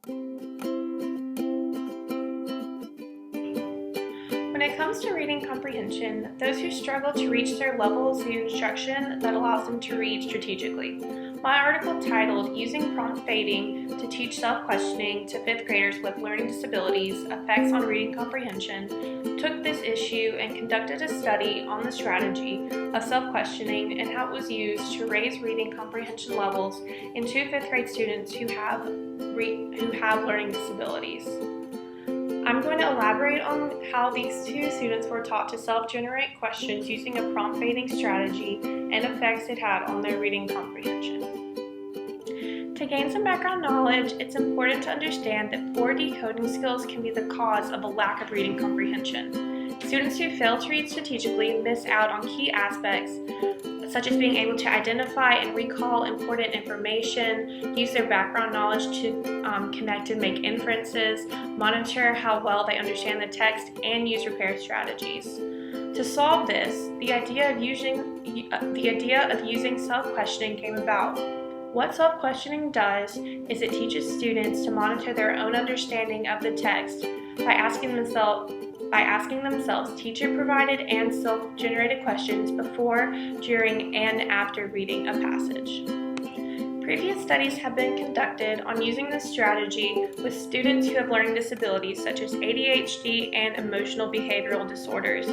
When it comes to reading comprehension, those who struggle to reach their levels need instruction that allows them to read strategically. My article titled "Using Prompt Fading to Teach Self-Questioning to Fifth Graders with Learning Disabilities: Effects on Reading Comprehension" took this issue and conducted a study on the strategy of self-questioning and how it was used to raise reading comprehension levels in two fifth grade students who have learning disabilities. I'm going to elaborate on how these two students were taught to self-generate questions using a prompt fading strategy and effects it had on their reading comprehension. To gain some background knowledge, it's important to understand that poor decoding skills can be the cause of a lack of reading comprehension. Students who fail to read strategically miss out on key aspects such as being able to identify and recall important information, use their background knowledge to connect and make inferences, monitor how well they understand the text, and use repair strategies. To solve this, the idea of using self-questioning came about. What self-questioning does is it teaches students to monitor their own understanding of the text by asking themselves teacher-provided and self-generated questions before, during, and after reading a passage. Previous studies have been conducted on using this strategy with students who have learning disabilities such as ADHD and emotional behavioral disorders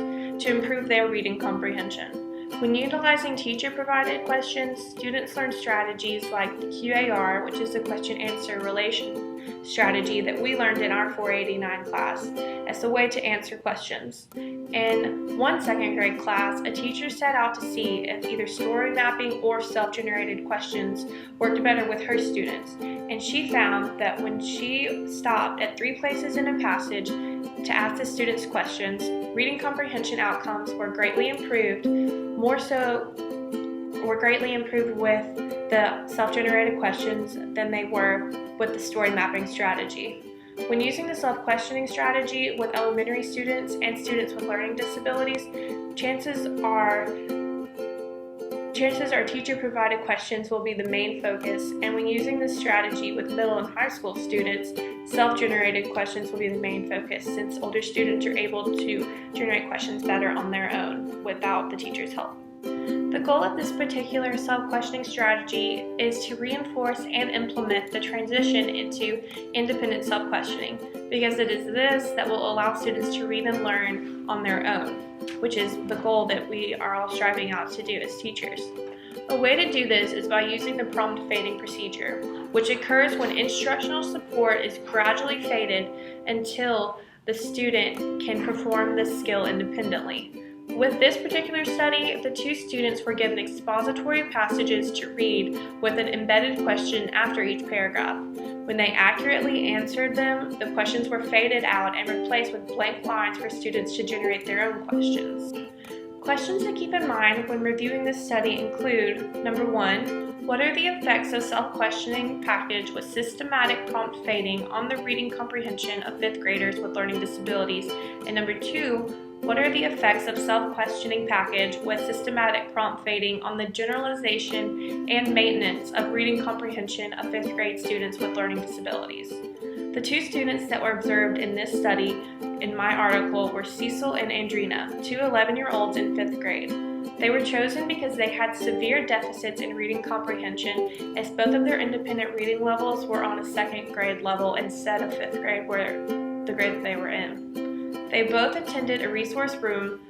to improve their reading comprehension. When utilizing teacher-provided questions, students learn strategies like the QAR, which is the question-answer relation strategy that we learned in our 489 class as a way to answer questions. In one second grade class, a teacher set out to see if either story mapping or self-generated questions worked better with her students, and she found that when she stopped at 3 places in a passage to ask the students questions, reading comprehension outcomes were greatly improved with the self-generated questions than they were with the story mapping strategy. When using the self-questioning strategy with elementary students and students with learning disabilities, chances are teacher-provided questions will be the main focus, and when using this strategy with middle and high school students, self-generated questions will be the main focus since older students are able to generate questions better on their own without the teacher's help. The goal of this particular self-questioning strategy is to reinforce and implement the transition into independent self-questioning, because it is this that will allow students to read and learn on their own, which is the goal that we are all striving out to do as teachers. A way to do this is by using the prompt fading procedure, which occurs when instructional support is gradually faded until the student can perform the skill independently. With this particular study, the two students were given expository passages to read with an embedded question after each paragraph. When they accurately answered them, the questions were faded out and replaced with blank lines for students to generate their own questions. Questions to keep in mind when reviewing this study include: number 1, what are the effects of self-questioning package with systematic prompt fading on the reading comprehension of 5th graders with learning disabilities? And number 2, what are the effects of self-questioning package with systematic prompt fading on the generalization and maintenance of reading comprehension of 5th grade students with learning disabilities? The two students that were observed in this study in my article were Cecil and Andrina, two 11-year-olds in 5th grade. They were chosen because they had severe deficits in reading comprehension, as both of their independent reading levels were on a 2nd grade level instead of 5th grade, where the grade that they were in. They both attended a resource room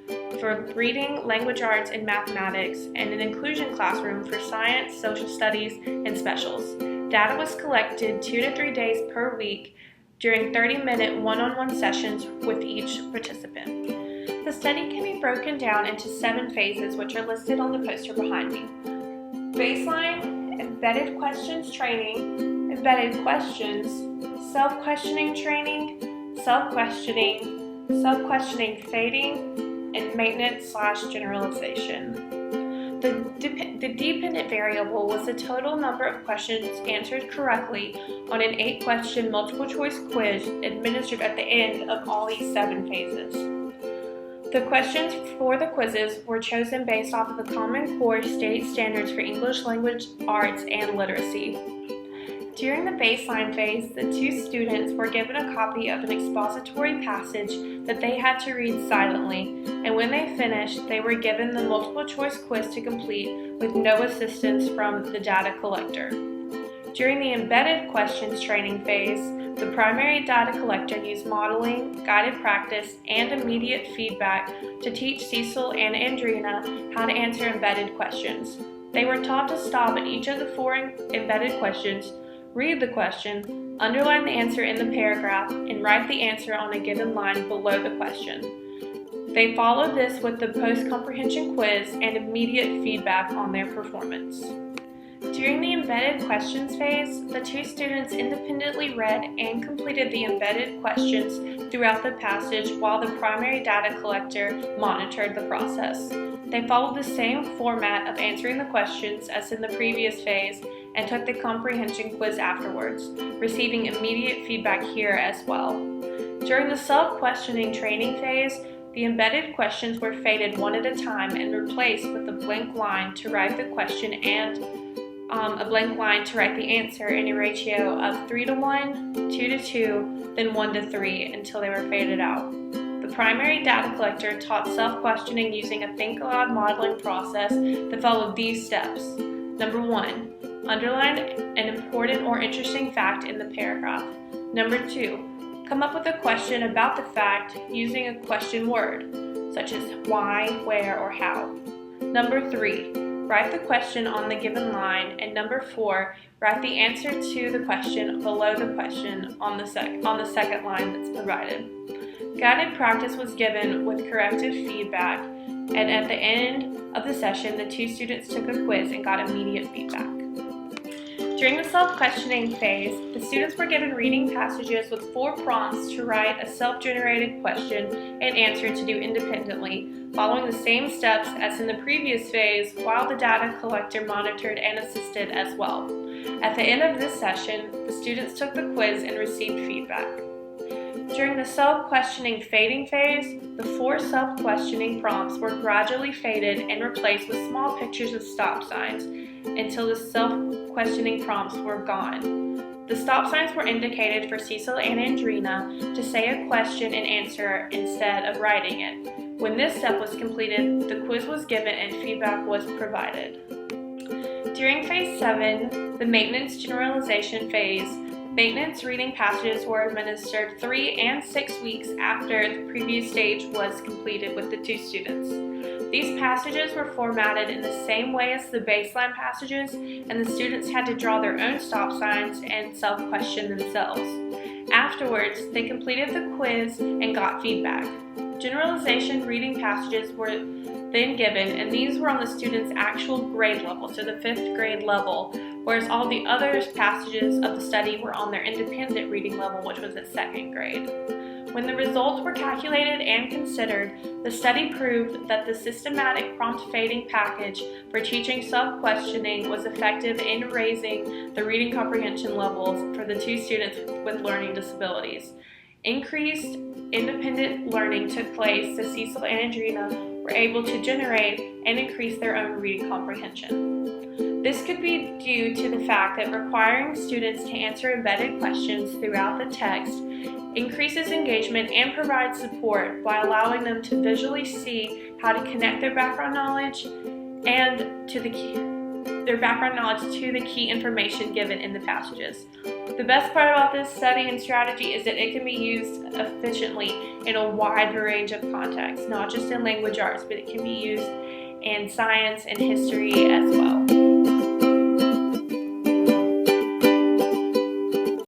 for reading, language arts, and mathematics, and an inclusion classroom for science, social studies, and specials. Data was collected 2 to 3 days per week during 30-minute one-on-one sessions with each participant. The study can be broken down into 7 phases, which are listed on the poster behind me. Baseline, embedded questions training, embedded questions, self-questioning training, self-questioning fading, and maintenance/generalization. The dependent variable was the total number of questions answered correctly on an 8-question multiple-choice quiz administered at the end of all these 7 phases. The questions for the quizzes were chosen based off of the Common Core state standards for English language arts and literacy. During the baseline phase, the two students were given a copy of an expository passage that they had to read silently, and when they finished, they were given the multiple choice quiz to complete with no assistance from the data collector. During the embedded questions training phase, the primary data collector used modeling, guided practice, and immediate feedback to teach Cecil and Andrina how to answer embedded questions. They were taught to stop at each of the 4 embedded questions, read the question, underline the answer in the paragraph, and write the answer on a given line below the question. They followed this with the post-comprehension quiz and immediate feedback on their performance. During the embedded questions phase, the two students independently read and completed the embedded questions throughout the passage while the primary data collector monitored the process. They followed the same format of answering the questions as in the previous phase and took the comprehension quiz afterwards, receiving immediate feedback here as well. During the self-questioning training phase, the embedded questions were faded one at a time and replaced with a blank line to write the question and a blank line to write the answer in a ratio of 3:1, 2:2, then 1:3 until they were faded out. The primary data collector taught self-questioning using a think aloud modeling process that followed these steps. Number 1, underline an important or interesting fact in the paragraph. Number 2, come up with a question about the fact using a question word, such as why, where, or how. Number 3, write the question on the given line, and number 4, write the answer to the question below the question on the second line that's provided. Guided practice was given with corrective feedback, and at the end of the session, the two students took a quiz and got immediate feedback. During the self-questioning phase, the students were given reading passages with 4 prompts to write a self-generated question and answer to do independently, following the same steps as in the previous phase while the data collector monitored and assisted as well. At the end of this session, the students took the quiz and received feedback. During the self-questioning fading phase, the 4 self-questioning prompts were gradually faded and replaced with small pictures of stop signs until the self-questioning prompts were gone. The stop signs were indicated for Cecil and Andrina to say a question and answer instead of writing it. When this step was completed, the quiz was given and feedback was provided. During phase 7, the maintenance generalization phase, maintenance reading passages were administered 3 and 6 weeks after the previous stage was completed with the two students. These passages were formatted in the same way as the baseline passages, and the students had to draw their own stop signs and self-question themselves. Afterwards, they completed the quiz and got feedback. Generalization reading passages were then given, and these were on the students' actual grade level, so the 5th grade level, whereas all the other passages of the study were on their independent reading level, which was at 2nd grade. When the results were calculated and considered, the study proved that the systematic prompt fading package for teaching self-questioning was effective in raising the reading comprehension levels for the two students with learning disabilities. Increased independent learning took place so Cecil and Andrina were able to generate and increase their own reading comprehension. This could be due to the fact that requiring students to answer embedded questions throughout the text increases engagement and provides support by allowing them to visually see how to connect their background knowledge to the key information given in the passages. The best part about this study and strategy is that it can be used efficiently in a wide range of contexts, not just in language arts, but it can be used in science and history as well.